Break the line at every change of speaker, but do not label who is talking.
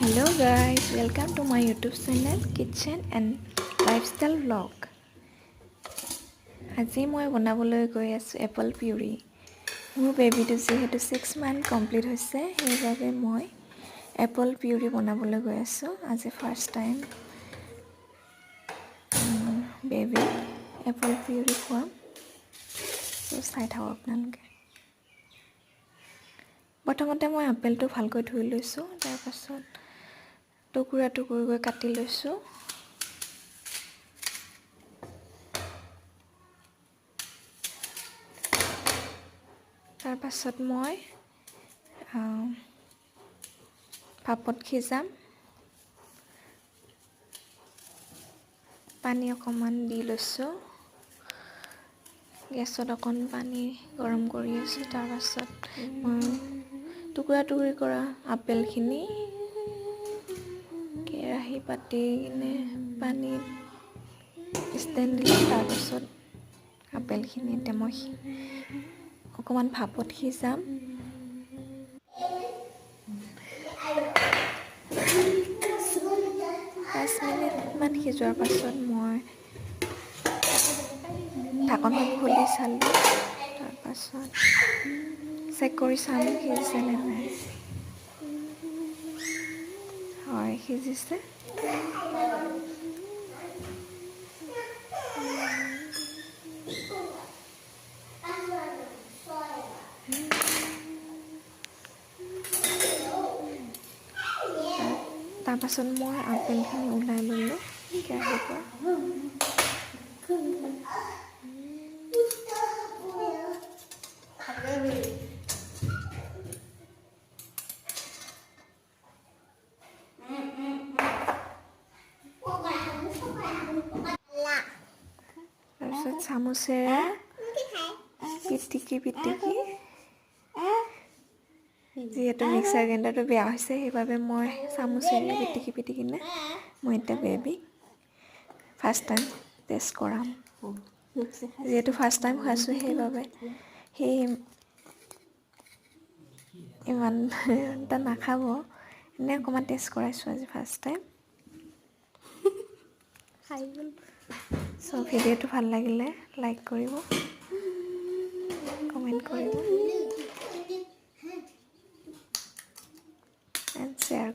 Hello guys, welcome to my YouTube channel Kitchen and Lifestyle Vlog. আজি মই বনাবলৈ গৈ আছোঁ এপল পিউৰি। মোৰ বেবিটো যেহেতু 6 মান্থ কমপ্লিট হৈছে সেইবাবে মই এপল পিউৰি বনাবলৈ গৈ আছোঁ। আজি first time baby Apple puree খুৱাম। চাই থাকক আপোনালোকে। প্ৰথমতে মই আপেলটো ভালকৈ ধুই লৈছোঁ, তাৰপাছত টুকুৰা টুকুৰকৈ কাটি লৈছোঁ। তাৰপাছত মই ভাপত সিজাম। পানী অকণমান দি লৈছোঁ। গেছত অকণ পানী গৰম কৰি আছোঁ। তাৰপাছত মই টুকুৰা টুকুৰি কৰা আপেলখিনি কেৰাহী পাতি কিনে পানীত ষ্টেণ্ড দিলোঁ। তাৰপাছত আপেলখিনি এতিয়া মই অকণমান ভাপত সিজাম। 5 মিনিটমান সিজোৱাৰ পাছত মই ঢাকনখন খুলি চালোঁ। তাৰপাছত চেক কৰি চাম সিজিছে নে নাই। হয়, সিজিছে। তাৰপাছত মই আপেলখিনি ওলাই ল'লোঁ কেৰাহীৰ পৰা। তাৰপিছত চামুচেৰে পিটিকি যিহেতু মিক্সাৰ গ্ৰাইণ্ডাৰটো বেয়া হৈছে সেইবাবে মই চামুচেৰে পিটিকিনে মই এতিয়া বেবিক ফাৰ্ষ্ট টাইম টেষ্ট কৰাম। যিহেতু ফাৰ্ষ্ট টাইম খুৱাইছোঁ সেইবাবে ইমান এটা নাখাব। এনেই অকণমান টেষ্ট কৰাইছোঁ আজি ফাৰ্ষ্ট টাইম। চ' ভিডিঅ'টো ভাল লাগিলে লাইক কৰিব, কমেণ্ট কৰিব এণ্ড শ্বেয়াৰ।